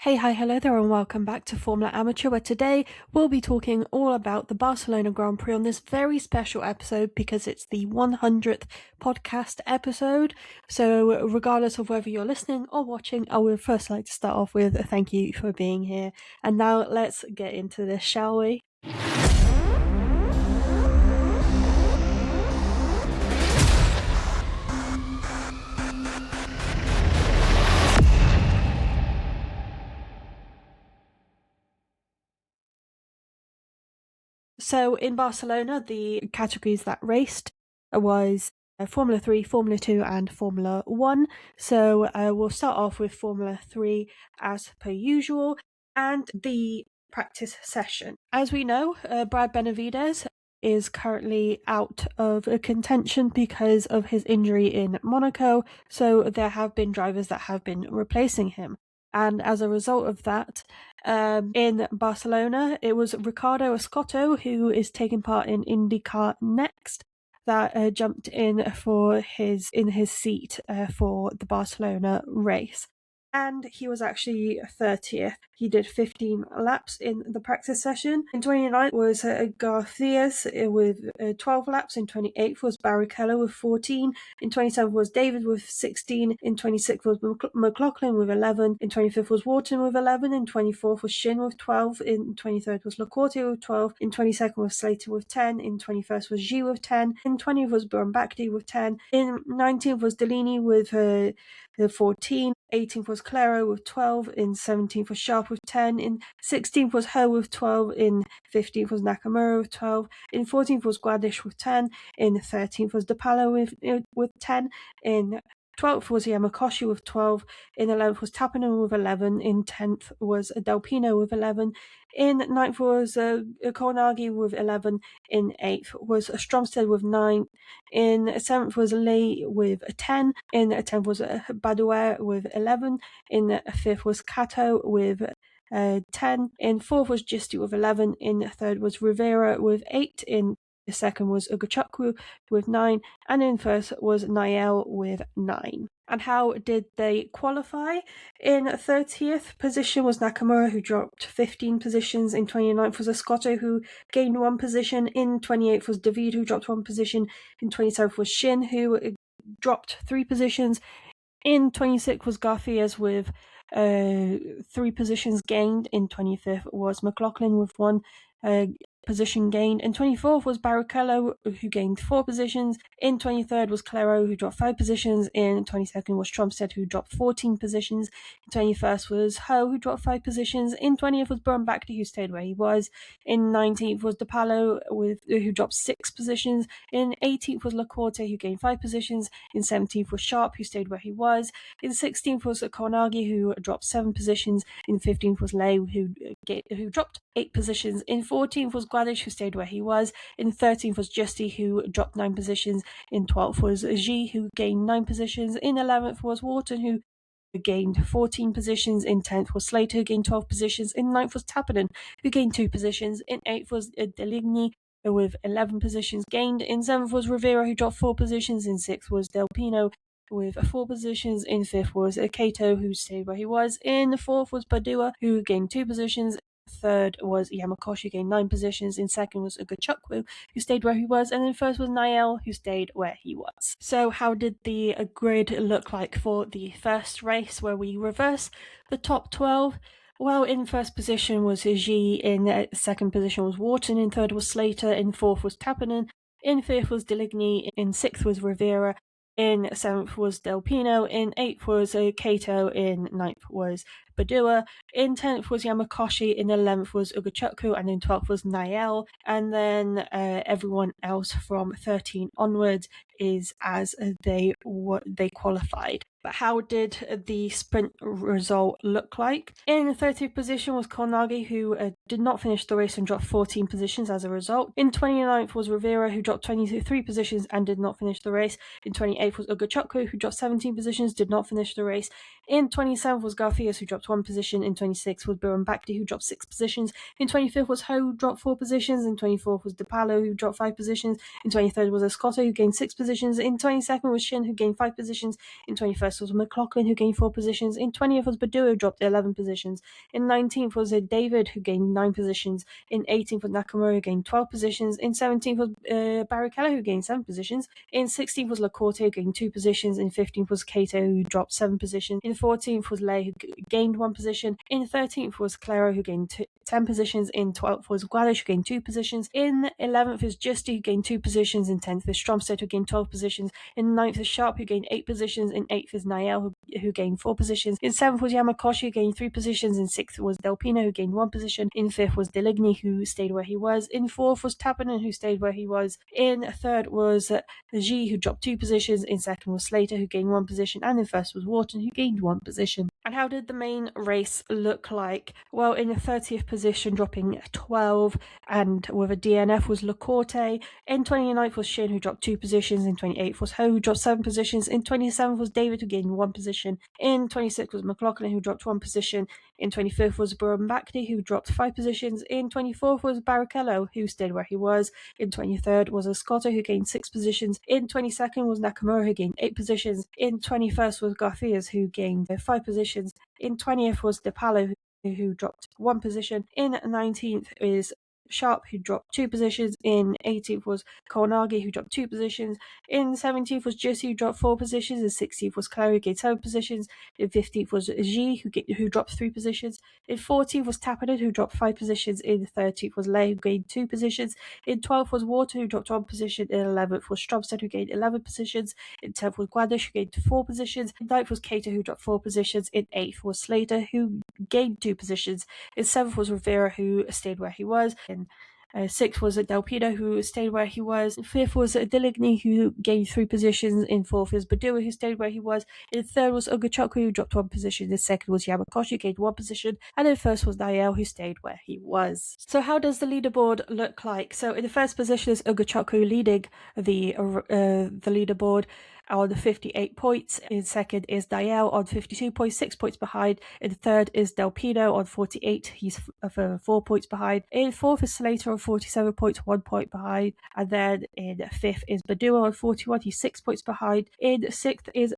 Hey, hi, hello there, and welcome back to Formula Amateur, where today we'll be talking all about the Barcelona Grand Prix on this very special episode because it's the 100th podcast episode. So, regardless of whether you're listening or watching, I would first like to start off with a thank you for being here. And now let's get into this, shall we? So in Barcelona, the categories that raced was Formula 3, Formula 2 and Formula 1. So we'll start off with Formula 3 as per usual and the practice session. As we know, Brad Benavides is currently out of contention because of his injury in Monaco. So there have been drivers that have been replacing him. And as a result of that, in Barcelona, it was Riccardo Escotto, who is taking part in IndyCar Next, that jumped in his seat for the Barcelona race. And he was actually 30th. He did 15 laps in the practice session. In 29th was Garcias with 12 laps. In 28th was Barrichello with 14. In 27th was David with 16. In 26th was McLaughlin with 11. In 25th was Wharton with 11. In 24th was Shin with 12. In 23rd was Lacorte with 12. In 22nd was Slater with 10. In 21st was G with 10. In 20th was Brombacti with 10. In 19th was Delaney with 14. 18th was Claro with 12. In 17th was Sharp with 10. In 16th was Ho with 12. In 15th was Nakamura with 12. In 14th was Guadish with 10. In 13th was DePalo with 10. In 12th was Yamakoshi with 12. In 11th was Tappinen with 11. In 10th was Delpino with 11. In 9th was Kownagi with 11. In 8th was Stromstead with 9. In 7th was Lee with 10. In 10th was Badouer with 11. In 5th was Kato with 10. In 4th was Gisti with 11. In 3rd was Rivera with 8. In the second was Ugachukwu with 9. And in first was Niel with 9. And how did they qualify? In 30th position was Nakamura, who dropped 15 positions. In 29th was Escotto, who gained 1 position. In 28th was David, who dropped 1 position. In 27th was Shin, who dropped 3 positions. In 26th was Garfias with 3 positions gained. In 25th was McLaughlin with 1 position gained. In 24th was Barrichello, who gained 4 positions. In 23rd was Claro, who dropped 5 positions. In 22nd was Tromstead, who dropped 14 positions. In 21st was Ho, who dropped 5 positions. In 20th was Brombacti, who stayed where he was. In 19th was DePalo, who dropped 6 positions. In 18th was Lacorte, who gained 5 positions. In 17th was Sharp, who stayed where he was. In 16th was Kownagi, who dropped 7 positions. In 15th was Lei, who dropped 8 positions. In 14th was Guadish, who stayed where he was. In 13th was Justy, who dropped 9 positions. In 12th was G, who gained 9 positions. In 11th was Wharton, who gained 14 positions. In 10th was Slater, who gained 12 positions. In 9th was Tappinen, who gained 2 positions. In 8th was Deligny, with 11 positions gained. In 7th was Rivera, who dropped 4 positions. In 6th was Delpino with 4 positions. In 5th was Kato, who stayed where he was. In 4th was Padua, who gained 2 positions. 3rd was Yamakoshi, who gained 9 positions. In 2nd was Ugachukwu, who stayed where he was. And in 1st was Niel, who stayed where he was. So how did the grid look like for the first race, where we reverse the top 12? Well, in first position was G, in second position was Wharton, in third was Slater, in fourth was Tappinen, in fifth was Deligny, in sixth was Rivera, in 7th was Delpino, in 8th was Kato, in 9th was Badua, in 10th was Yamakoshi, in 11th was Ugachukwu, and in 12th was Niel, and then everyone else from 13 onwards is as they qualified. But how did the sprint result look like? In 30th position was Kownagi, who did not finish the race and dropped 14 positions as a result. In 29th was Rivera, who dropped 23 positions and did not finish the race. In 28th was Ugachukwu, who dropped 17 positions, did not finish the race. In 27th was Garfias, who dropped 1 position. In 26th was Biram Bakti, who dropped 6 positions. In 25th was Ho, who dropped 4 positions. In 24th was DePalo, who dropped 5 positions. In 23rd was Escoto, who gained 6 positions. In 22nd was Shin, who gained 5 positions. In 21st was McLaughlin, who gained 4 positions. In 20th was Badu, who dropped 11 positions. In 19th was David, who gained 9 positions. In 18th was Nakamura, who gained 12 positions. In 17th was Barrichello, who gained 7 positions. In 16th was Lacorte, who gained 2 positions. In 15th was Cato, who dropped 7 positions. In 14th was Lay, who gained 1 position. In 13th was Claro, who gained 10 positions. In 12th was Guadish, who gained 2 positions. In 11th is Justy, who gained 2 positions. In 10th is Stromstead, who gained 12 positions. In 9th is Sharp, who gained 8 positions. In 8th is Niel, who gained 4 positions. In 7th was Yamakoshi, who gained 3 positions. In 6th was Delpino, who gained 1 position. In 5th was Deligny, who stayed where he was. In 4th was Tappinen, who stayed where he was. In 3rd was G, who dropped 2 positions. In 2nd was Slater, who gained 1 position. And in 1st was Wharton, who gained 1 position. And how did the main race look like? Well, in the 30th position, dropping 12, and with a DNF was Lacorte. In 29th was Shin, who dropped 2 positions. In 28th was Ho, who dropped 7 positions. In 27th was David, who gained 1 position. In 26th was McLaughlin, who dropped 1 position. In 25th was Buram Bakti, who dropped 5 positions. In 24th was Barrichello, who stayed where he was. In 23rd was Escoto, who gained 6 positions. In 22nd was Nakamura, who gained 8 positions. In 21st was Garfias, who gained 5 positions. In 20th was DePalo, who dropped 1 position. In 19th is Sharp, who dropped 2 positions. In 18th was Kornagi, who dropped 2 positions. In 17th was Jussi, who dropped 4 positions. In 16th was Clary, who gained 7 positions. In 15th was G, who dropped 3 positions. In 14th was Tappinen, who dropped 5 positions. In 13th was Lay, who gained 2 positions. In 12th was Water, who dropped 1 position. In 11th was Stromstead, who gained 11 positions. In 10th was Guadish, who gained 4 positions. In 9th was Cato, who dropped 4 positions. In 8th was Slater, who gained 2 positions. In 7th was Rivera, who stayed where he was. In 6th was Delpino, who stayed where he was. In 5th was Deligny, who gained 3 positions. In 4th is Badua, who stayed where he was. In 3rd was Ugachoku, who dropped 1 position. In 2nd was Yamakoshi, who gained 1 position. And in 1st was Niel, who stayed where he was. So how does the leaderboard look like? So in the 1st position is Ugachoku, leading the leaderboard on 58 points. In 2nd is Niel on 52 points, 6 points behind. In 3rd is Delpino on 48, he's 4 points behind. In 4th is Slater on 47 points, 1 point behind. And then in 5th is Badua on 41, he's 6 points behind. In 6th is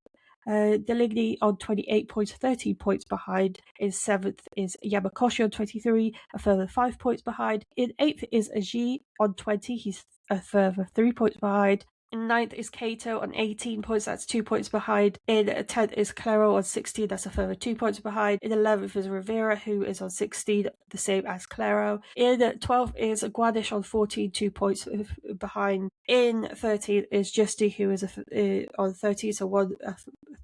Deligny on 28 points, 13 points behind. In 7th is Yamakoshi on 23, a further 5 points behind. In 8th is Aji on 20, he's a further 3 points behind. In 9th is Cato on 18 points, that's 2 points behind. In 10th is Claro on 16, that's a further 2 points behind. In 11th is Rivera, who is on 16, the same as Claro. In 12th is Guadish on 14, 2 points behind. In 13th is Justy, who is on 13, so 1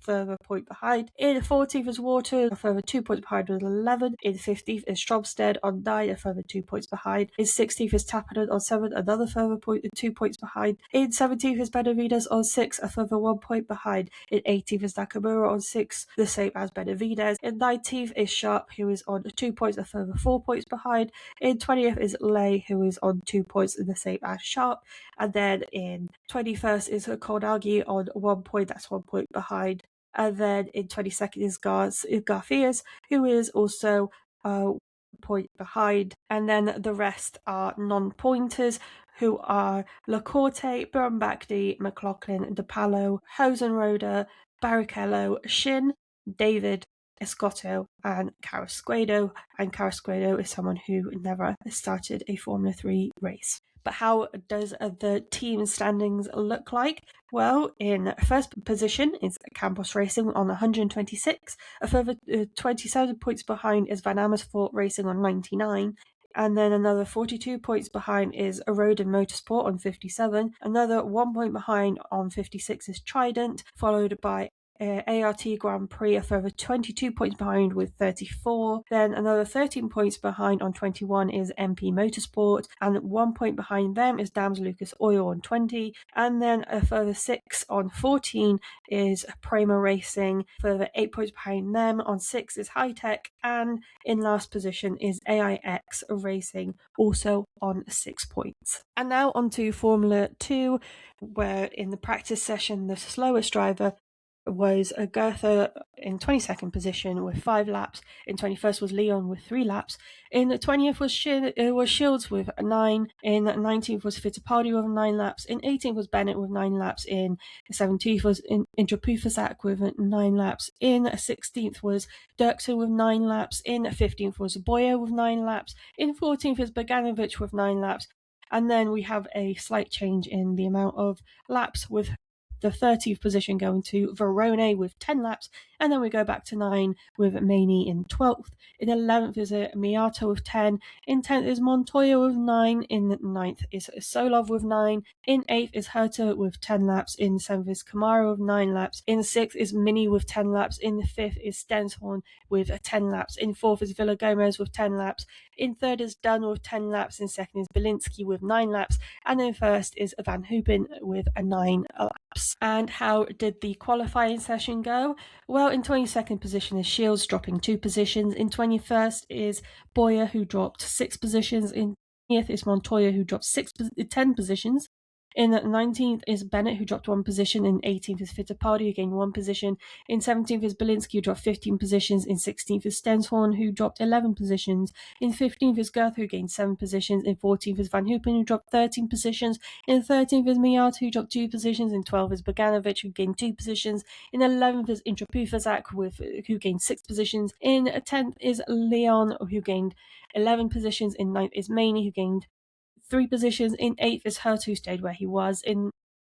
further point behind. In 14th is Water, a further 2 points behind with 11. In 15th is Stromstead on 9, a further 2 points behind. In 16th is Tappinen on 7, another further 2 points behind. In 17th is Benavides on 6, a further 1 point behind. In 18th is Nakamura on 6, the same as Benavides. In 19th is Sharp, who is on 2 points, a further 4 points behind. In 20th is Lay, who is on 2 points, the same as Sharp. And then in 21st is Konagi on 1 point, that's 1 point behind. And then in 22nd is Garfias, who is also 1 point behind. And then the rest are non-pointers, who are Lacorte, Burambakdi, McLaughlin, DePalo, Hosenroder, Barrichello, Shin, David, Escoto, and Carrasquedo. And Carrasquedo is someone who never started a Formula 3 race. But how does the team standings look like? Well, in first position is Campos Racing on 126. A further 27 points behind is Van Amersfoort Racing on 99. And then another 42 points behind is Rodin Motorsport on 57. Another 1 point behind on 56 is Trident, followed by ART Grand Prix, a further 22 points behind with 34. Then another 13 points behind on 21 is MP Motorsport, and 1 point behind them is Dams Lucas Oil on 20. And then a further 6 on 14 is Prima Racing, further 8 points behind them. On 6 is High Tech, and in last position is AIX Racing, also on 6 points. And now on to Formula 2, where in the practice session the slowest driver was Goethe in 22nd position with 5 laps. In 21st was Leon with 3 laps. In 20th was Shields with 9. In 19th was Fittipaldi with 9 laps. In 18th was Bennett with 9 laps. In 17th was Indrapufasak with 9 laps. In 16th was Dirksen with 9 laps. In 15th was Boyer with 9 laps. In 14th is Bogdanovic with 9 laps. And then we have a slight change in the amount of laps, with the 30th position going to Verone with 10 laps, and then we go back to 9 with Maney in 12th. In 11th is Miato with 10. In 10th is Montoya with 9. In 9th is Solov with 9. In 8th is Herta with 10 laps. In 7th is Camaro with 9 laps. In 6th is Mini with 10 laps. In 5th is Stenshorn with 10 laps. In 4th is Villagomez with 10 laps. In 3rd is Dunn with 10 laps. In 2nd is Belinsky with 9 laps. And in 1st is Van Hoopen with 9 laps. And how did the qualifying session go? Well, in 22nd position is Shields, dropping 2 positions. In 21st is Boyer, who dropped 6 positions. In 20th is Montoya, who dropped 10 positions. In 19th is Bennett, who dropped 1 position. In 18th is Fittipaldi, who gained 1 position. In 17th is Belinsky, who dropped 15 positions. In 16th is Stenshorn, who dropped 11 positions. In 15th is Goethe, who gained 7 positions. In 14th is Van Hoopen, who dropped 13 positions. In 13th is Miat, who dropped 2 positions. In 12th is Bogdanovic, who gained 2 positions. In 11th is Indrapufasak, who gained 6 positions. In 10th is Leon, who gained 11 positions. In 9th is Maney, who gained 3 positions. In 8th is Hurt, who stayed where he was. In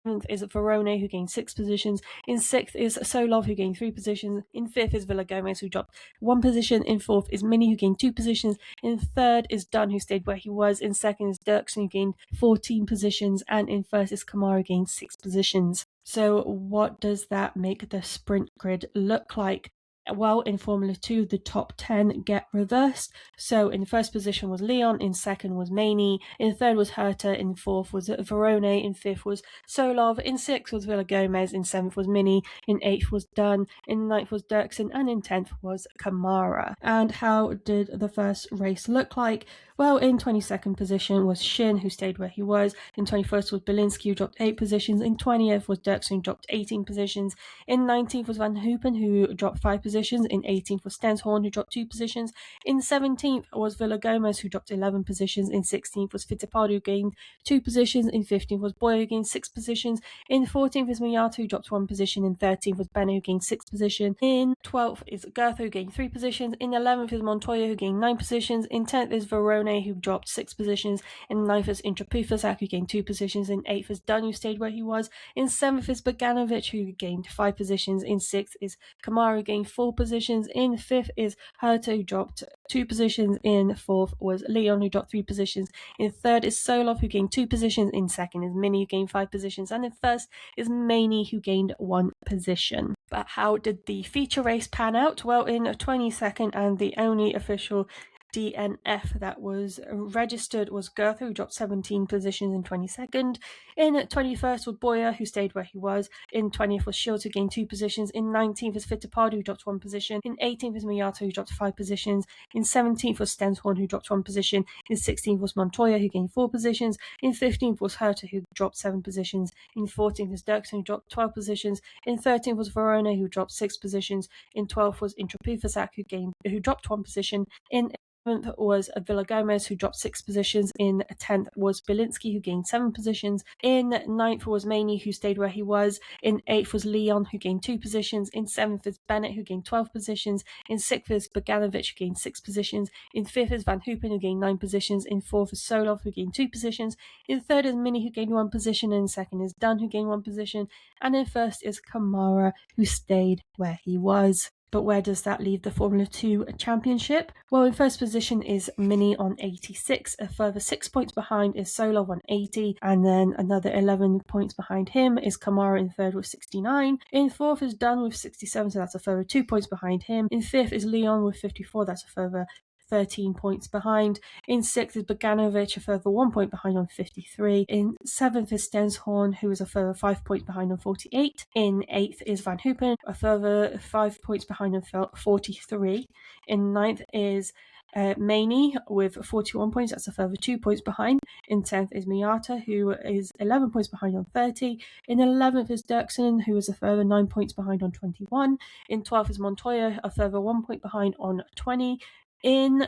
7th is Verone, who gained 6 positions. In 6th is Solov, who gained 3 positions. In 5th is Villagomez, who dropped 1 position. In 4th is Mini, who gained 2 positions. In 3rd is Dunn, who stayed where he was. In 2nd is Dirksen, who gained 14 positions. And in 1st is Kamara, who gained 6 positions. So what does that make the sprint grid look like? Well, in Formula 2, the top 10 get reversed. So in first position was Leon, in second was Maney, in third was Herta, in fourth was Verone, in fifth was Solov, in sixth was Villagomez, in seventh was Mini, in eighth was Dunn, in ninth was Dirksen, and in 10th was Kamara. And how did the first race look like? Well, in 22nd position was Shin, who stayed where he was. In 21st was Belinsky, who dropped 8 positions. In 20th was Dirksen, who dropped 18 positions. In 19th was Van Hoopen, who dropped 5 positions. In 18th was Stenshorn, who dropped 2 positions. In 17th was Villagomez, who dropped 11 positions. In 16th was Fittipaldi, who gained 2 positions. In 15th was Boyer, who gained 6 positions. In 14th is Miyato, who dropped 1 position. In 13th was Bennett, who gained 6 positions. In 12th is Goethe, who gained 3 positions. In 11th is Montoya, who gained 9 positions. In 10th is Verone, who dropped 6 positions. In 9th is Indrapufasak, who gained 2 positions. In 8th is Dunn, who stayed where he was. In 7th is Bogdanovic, who gained 5 positions. In 6th is Kamara, who gained 4 positions. In 5th is Herta, who dropped 2 positions. In 4th was Leon, who dropped 3 positions. In 3rd is Solov, who gained 2 positions. In 2nd is Mini, who gained 5 positions. And in 1st is Maney, who gained 1 position. But how did the feature race pan out? Well, in 22nd, and the only official DNF that was registered was Goethe, who dropped 17 positions in 22nd. In 21st was Boyer, who stayed where he was. In 20th was Shields, who gained 2 positions. In 19th was Fittipaldi, who dropped 1 position. In 18th was Miyato, who dropped 5 positions. In 17th was Stenshorn, who dropped 1 position. In 16th was Montoya, who gained 4 positions. In 15th was Herta, who dropped 7 positions. In 14th was Dirksen, who dropped 12 positions. In 13th was Verone, who dropped 6 positions. In 12th was Indrapufasak, who dropped 1 position. In 11th was Villagomez, who dropped 6 positions. In 10th was Belinsky, who gained 7 positions. In 9th was Maney, who stayed where he was. In 8th was Leon, who gained 2 positions. In 7th is Bennett, who gained 12 positions. In 6th is Bogdanovic, who gained 6 positions. In 5th is Van Hoopen, who gained 9 positions. In 4th is Solov, who gained 2 positions. In 3rd is Mini, who gained 1 position. In 2nd is Dunn, who gained 1 position. And in 1st is Kamara, who stayed where he was. But where does that leave the Formula 2 Championship? Well, in first position is Mini on 86. A further 6 points behind is Solov on 80. And then another 11 points behind him is Kamara in third with 69. In fourth is Dunn with 67, so that's a further 2 points behind him. In fifth is Leon with 54, that's a further 13 points behind. In 6th is Bogdanovic, a further 1 point behind on 53. In 7th is Stenshorn, who is a further 5 points behind on 48. In 8th is Van Hoopen, a further 5 points behind on 43. In 9th is Maney with 41 points, that's a further 2 points behind. In 10th is Miata, who is 11 points behind on 30. In 11th is Dirksen, who is a further 9 points behind on 21. In 12th is Montoya, a further 1 point behind on 20. In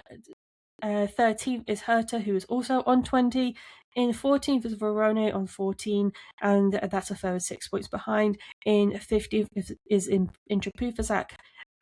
13th is Herta, who is also on 20. In 14th is Verone on 14, and that's a further 6 points behind. In 15th is Intrapufazak,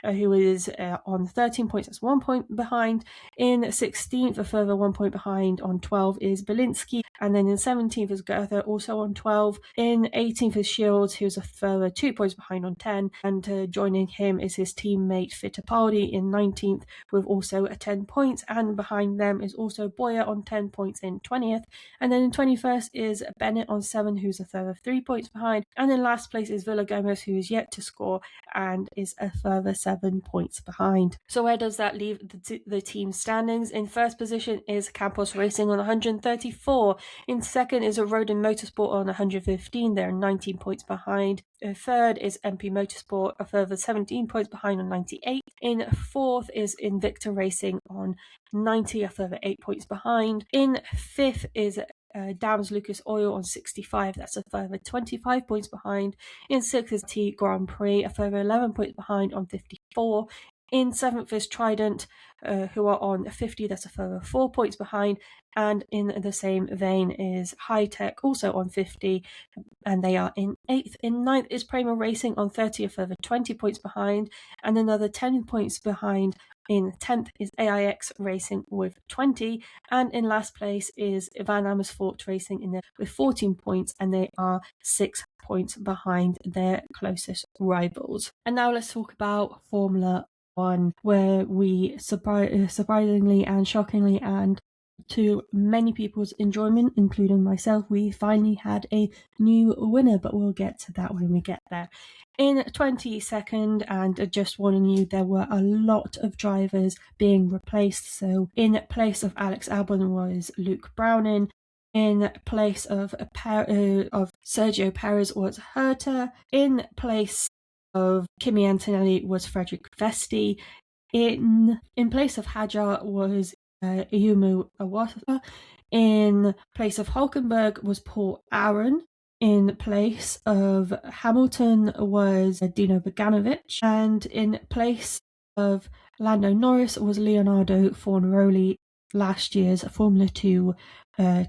who is on 13 points, that's 1 point behind. In 16th, a further 1 point behind on 12 is Belinsky, and then in 17th is Goethe, also on 12. In 18th is Shields, who's a further 2 points behind on 10, and joining him is his teammate Fittipaldi in 19th with also 10 points, and behind them is also Boyer on 10 points in 20th, and then in 21st is Bennett on 7, who's a further 3 points behind, and in last place is Villagomez, who is yet to score and is a further 7 points behind. So where does that leave the team standings? In first position is Campos Racing on 134. In second is a Rodin Motorsport on 115. They're 19 points behind. Third is MP Motorsport, a further 17 points behind on 98. In fourth is Invicta Racing on 90, a further 8 points behind. In fifth is Dams Lucas Oil on 65, that's a further 25 points behind. In sixth is T Grand Prix, a further 11 points behind on 54. In seventh is Trident, who are on 50, that's a further 4 points behind. And in the same vein is High Tech, also on 50, and they are in 8th. In 9th is Prima Racing on 30, a further 20 points behind, and another 10 points behind. In 10th is AIX Racing with 20, and in last place is Van Amersfoort Racing with 14 points, and they are 6 points behind their closest rivals. And now let's talk about Formula One, where we surprisingly and shockingly and to many people's enjoyment, including myself, we finally had a new winner, but we'll get to that when we get there. In 22nd, and just warning you, there were a lot of drivers being replaced. So in place of Alex Albon was Luke Browning. In place of Sergio Perez was Herta. In place of Kimi Antonelli was Frederick Vesti. In place of Hadjar was Iyumu Awata. In place of Hulkenberg was Paul Aaron. In place of Hamilton was Dino Bogdanovic. And in place of Lando Norris was Leonardo Fornaroli, last year's Formula 2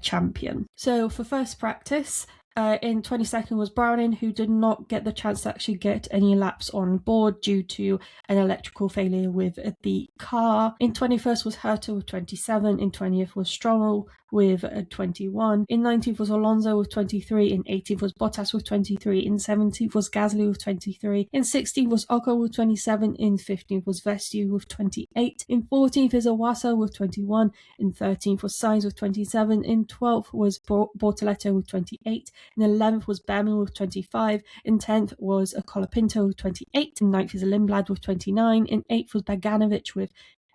champion. So for first practice, in 22nd was Browning, who did not get the chance to actually get any laps on board due to an electrical failure with the car. In 21st was Herta with 27. In 20th was Stroll with 21. In 19th was Alonso with 23. In 18th was Bottas with 23. In 17th was Gasly with 23. In 16th was Ocon with 27. In 15th was Vesti with 28. In 14th is Iwasa with 21. In 13th was Sainz with 27. In 12th was Bortoleto with 28. In 11th was Behrman with 25. In 10th was Colapinto with 28. In 9th is Lindblad with 29. In 8th was Bogdanovic with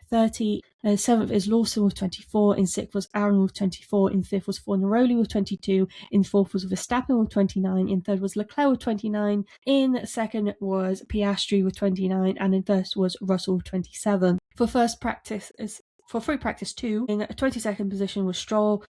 30. 7th is Lawson with 24. In 6th was Aaron with 24. In 5th was Fornaroli with 22. In 4th was Verstappen with 29. In 3rd was Leclerc with 29. In 2nd was Piastri with 29. And in 1st was Russell with 27. For free practice 2, in 22nd position was Stroll,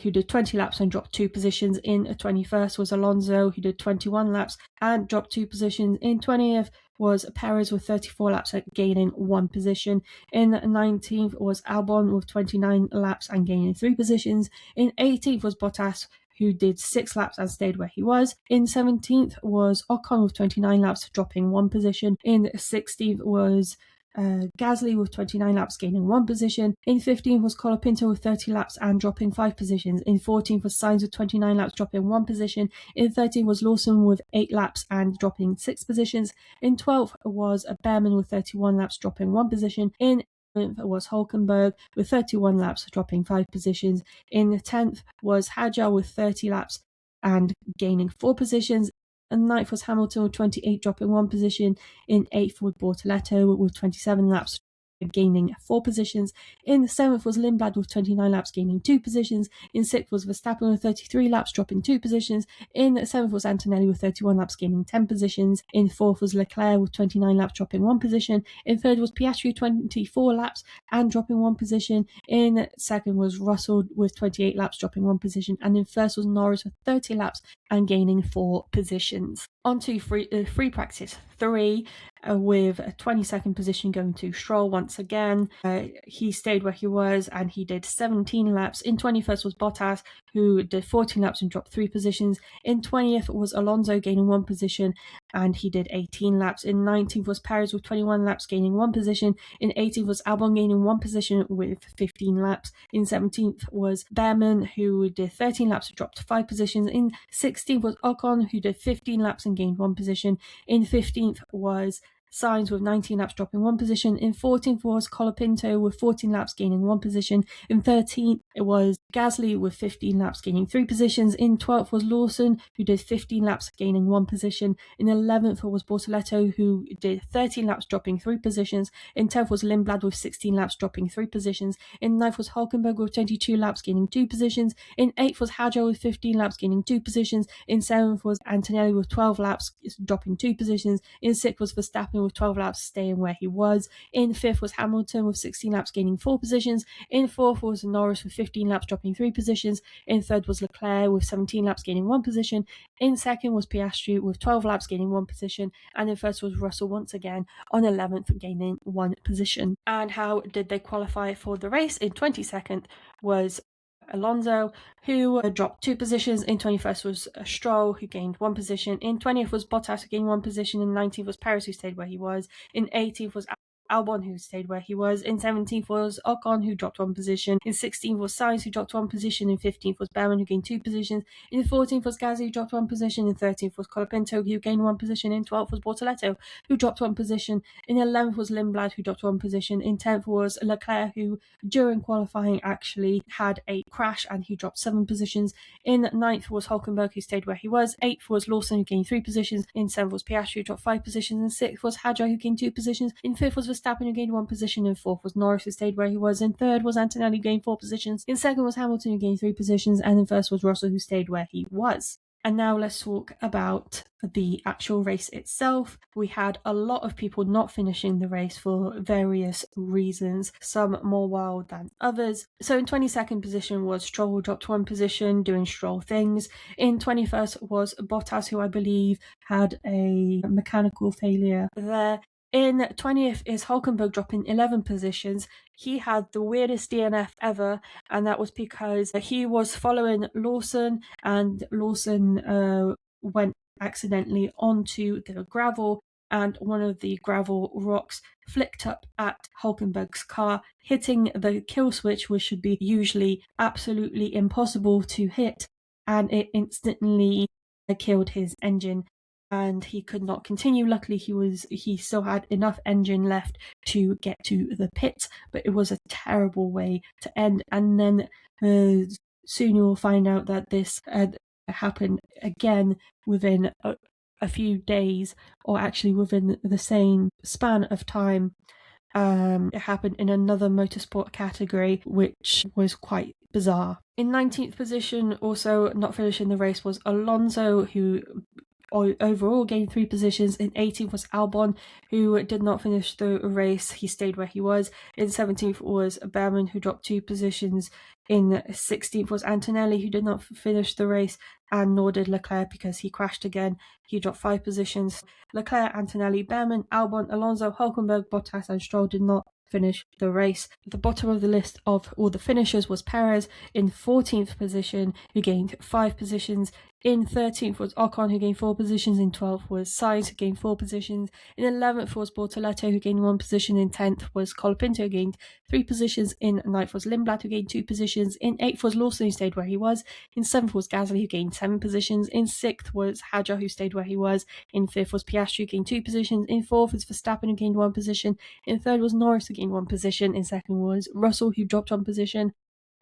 who did 20 laps and dropped 2 positions. In 21st was Alonso, who did 21 laps and dropped 2 positions. In 20th was Perez with 34 laps and gaining 1 position. In 19th was Albon with 29 laps and gaining 3 positions. In 18th was Bottas, who did 6 laps and stayed where he was. In 17th was Ocon with 29 laps, dropping 1 position. In 16th was Gasly with 29 laps, gaining 1 position. In 15th was Colapinto with 30 laps and dropping 5 positions. In 14th was Sainz with 29 laps, dropping 1 position. In 13th was Lawson with 8 laps and dropping 6 positions. In 12th was Behrman with 31 laps, dropping 1 position. In 11th was Hulkenberg with 31 laps, dropping 5 positions. In 10th was Hadjar with 30 laps and gaining 4 positions. And 9th was Hamilton with 28, dropping 1 position. In 8th was Bortoleto with 27 laps, gaining 4 positions. In 7th was Lindblad with 29 laps, gaining 2 positions. In 6th was Verstappen with 33 laps, dropping 2 positions. In 7th was Antonelli with 31 laps, gaining 10 positions. In 4th was Leclerc with 29 laps, dropping 1 position. In 3rd was Piastri, 24 laps and dropping 1 position. In 2nd was Russell with 28 laps, dropping 1 position. And in 1st was Norris with 30 laps and gaining 4 positions. On to free practice 3, with a 22nd position going to Stroll once again. He stayed where he was and he did 17 laps. In 21st was Bottas, who did 14 laps and dropped 3 positions. In 20th was Alonso, gaining 1 position and he did 18 laps. In 19th was Perez with 21 laps, gaining 1 position. In 18th was Albon, gaining 1 position with 15 laps. In 17th was Behrman, who did 13 laps and dropped 5 positions. In 16th was Ocon, who did 15 laps and gained 1 position. In 15th was Sainz with 19 laps, dropping 1 position. In 14th was Colapinto with 14 laps, gaining 1 position. In 13th it was Gasly with 15 laps, gaining 3 positions. In 12th was Lawson, who did 15 laps, gaining 1 position. In 11th was Bortoleto, who did 13 laps, dropping 3 positions. In 10th was Lindblad with 16 laps, dropping 3 positions. In 9th was Hulkenberg with 22 laps, gaining 2 positions. In 8th was Hadjar with 15 laps, gaining 2 positions. In 7th was Antonelli with 12 laps, dropping 2 positions. In 6th was Verstappen with 12 laps, staying where he was. In 5th was Hamilton with 16 laps, gaining 4 positions. In 4th was Norris with 15 laps, dropping 3 positions. In 3rd was Leclerc with 17 laps, gaining 1 position. In 2nd was Piastri with 12 laps, gaining 1 position. And in 1st was Russell once again on 11th, gaining 1 position. And how did they qualify for the race? In 22nd was Alonso, who dropped 2 positions. In 21st was Stroll, who gained 1 position. In 20th was Bottas, who gained 1 position. In 19th was Perez, who stayed where he was. In 18th was Albon, who stayed where he was. In 17th was Ocon, who dropped 1 position. In 16th was Sainz, who dropped 1 position. In 15th was Behrman, who gained 2 positions. In 14th was Gasly, who dropped 1 position. In 13th was Colapinto, who gained 1 position. In 12th was Bortoleto, who dropped 1 position. In 11th was Lindblad, who dropped 1 position. In 10th was Leclerc, who during qualifying actually had a crash and he dropped 7 positions. In 9th was Hulkenberg, who stayed where he was. 8th was Lawson, who gained 3 positions. In 7th was Piastri, who dropped 5 positions. In 6th was Hadjar, who gained 2 positions. In 5th was Verstappen, who gained 1 position. In 4th was Norris, who stayed where he was. In 3rd was Antonelli, who gained 4 positions. In 2nd was Hamilton, who gained 3 positions. And in 1st was Russell, who stayed where he was. And now let's talk about the actual race itself. We had a lot of people not finishing the race for various reasons, some more wild than others. So in 22nd position was Stroll, who dropped 1 position, doing Stroll things. In 21st was Bottas, who I believe had a mechanical failure there. In 20th is Hulkenberg, dropping 11 positions. He had the weirdest DNF ever, and that was because he was following Lawson, and Lawson went accidentally onto the gravel, and one of the gravel rocks flicked up at Hulkenberg's car, hitting the kill switch, which should be usually absolutely impossible to hit, and it instantly killed his engine. And he could not continue. Luckily, he still had enough engine left to get to the pits, but it was a terrible way to end. And then soon you will find out that this happened again within a few days, or actually within the same span of time. It happened in another motorsport category, which was quite bizarre. In 19th position, also not finishing the race, was Alonso, who overall gained 3 positions. In 18th was Albon, who did not finish the race. He stayed where he was. In 17th was Behrman, who dropped 2 positions. In 16th was Antonelli, who did not finish the race, and nor did Leclerc because he crashed again. He dropped 5 positions. Leclerc, Antonelli, Behrman, Albon, Alonso, Hulkenberg, Bottas and Stroll did not finish the race. At the bottom of the list of all the finishers was Perez in 14th position, who gained 5 positions. In 13th was Ocon, who gained 4 positions. In 12th was Sainz, who gained 4 positions. In 11th was Bortoleto, who gained 1 position. In 10th was Colapinto, who gained 3 positions. In 9th was Lindblad, who gained 2 positions. In 8th was Lawson, who stayed where he was. In 7th was Gasly, who gained 7 positions. In 6th was Hadjar, who stayed where he was. In 5th was Piastri, who gained 2 positions. In 4th was Verstappen, who gained 1 position. In 3rd was Norris, who gained 1 position. In 2nd was Russell, who dropped 1 position.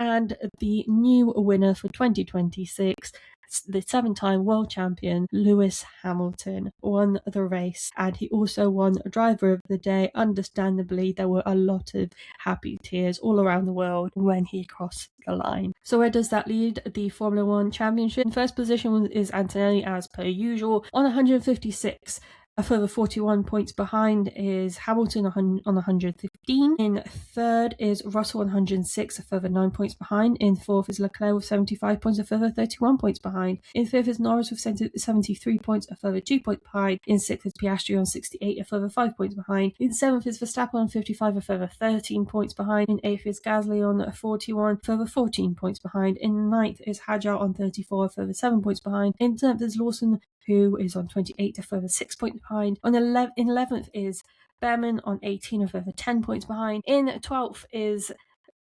And the new winner for 2026, the 7-time world champion Lewis Hamilton won the race, and he also won Driver of the Day. Understandably, there were a lot of happy tears all around the world when he crossed the line. So where does that lead the Formula One Championship? In first position is Antonelli, as per usual, on 156. A further 41 points behind is Hamilton on 115. In third is Russell on 106, a further 9 points behind. In fourth is Leclerc with 75 points, a further 31 points behind. In fifth is Norris with 73 points, a further 2 points behind. In sixth is Piastri on 68, a further 5 points behind. In seventh is Verstappen on 55, a further 13 points behind. In eighth is Gasly on 41, a further 14 points behind. In ninth is Hadjar on 34, a further 7 points behind. In 10th is Lawson, who is on 28, a further 6 points behind. In 11th is Behrman on 18, a further 10 points behind. In 12th is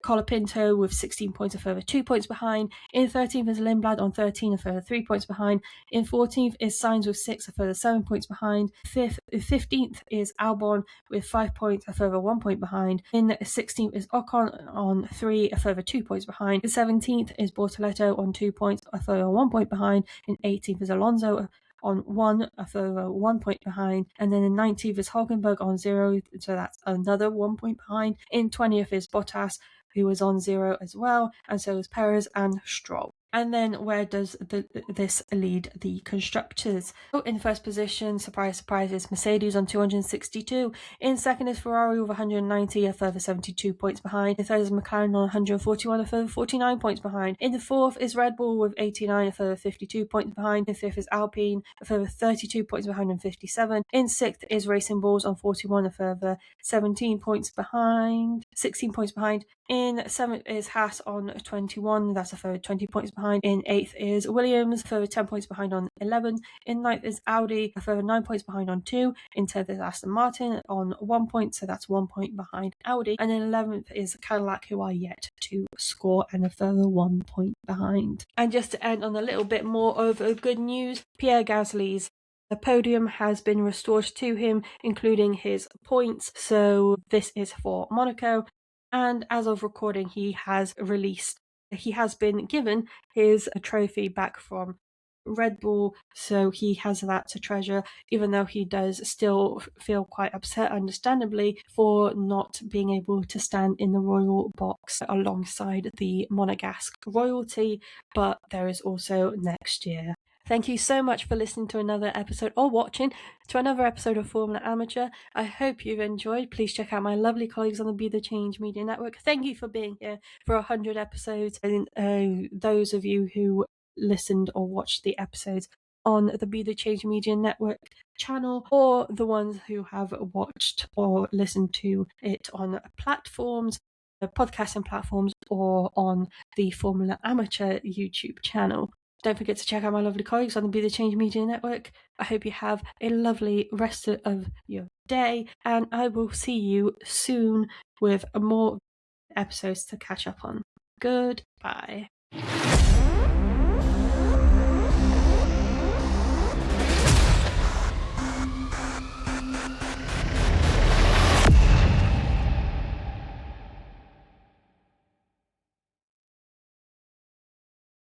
Colapinto with 16 points, a further 2 points behind. In 13th is Lindblad on 13, a further 3 points behind. In 14th is Sainz with 6, a further 7 points behind. 15th is Albon with 5 points, a further 1 point behind. In 16th is Ocon on 3, a further 2 points behind. In 17th is Bortoletto on 2 points, a further 1 point behind. In 18th is Alonso on 1, a further 1 point behind. And then in 19th is Hulkenberg on 0, so that's another 1 point behind. In 20th is Bottas, who was on 0 as well, and so is Perez and Stroll. And then where does this lead the constructors? So in first position, surprise, surprise, is Mercedes on 262. In second is Ferrari with 190, a further 72 points behind. In third is McLaren on 141, a further 49 points behind. In the fourth is Red Bull with 89, a further 52 points behind. In fifth is Alpine, a further 32 points behind and 57. In sixth is Racing Bulls on 41, a further 16 points behind. In seventh is Haas on 21, that's a further 20 points behind. In eighth is Williams, a further 10 points behind on 11. In ninth is Audi, a further 9 points behind on 2. In 10th is Aston Martin on 1 point, so that's 1 point behind Audi. And in 11th is Cadillac, who are yet to score, and a further 1 point behind. And just to end on a little bit more of good news, Pierre Gasly's the podium has been restored to him, including his points, so this is for Monaco. And as of recording, he has been given his trophy back from Red Bull, so he has that to treasure, even though he does still feel quite upset, understandably, for not being able to stand in the royal box alongside the Monegasque royalty, but there is also next year. Thank you so much for listening to another episode, or watching to another episode of Formula Amateur. I hope you've enjoyed. Please check out my lovely colleagues on the Be The Change Media Network. Thank you for being here for 100 episodes. And those of you who listened or watched the episodes on the Be The Change Media Network channel, or the ones who have watched or listened to it on platforms, podcasting platforms, or on the Formula Amateur YouTube channel. Don't forget to check out my lovely colleagues on the Be The Change Media Network. I hope you have a lovely rest of your day, and I will see you soon with more episodes to catch up on. Goodbye.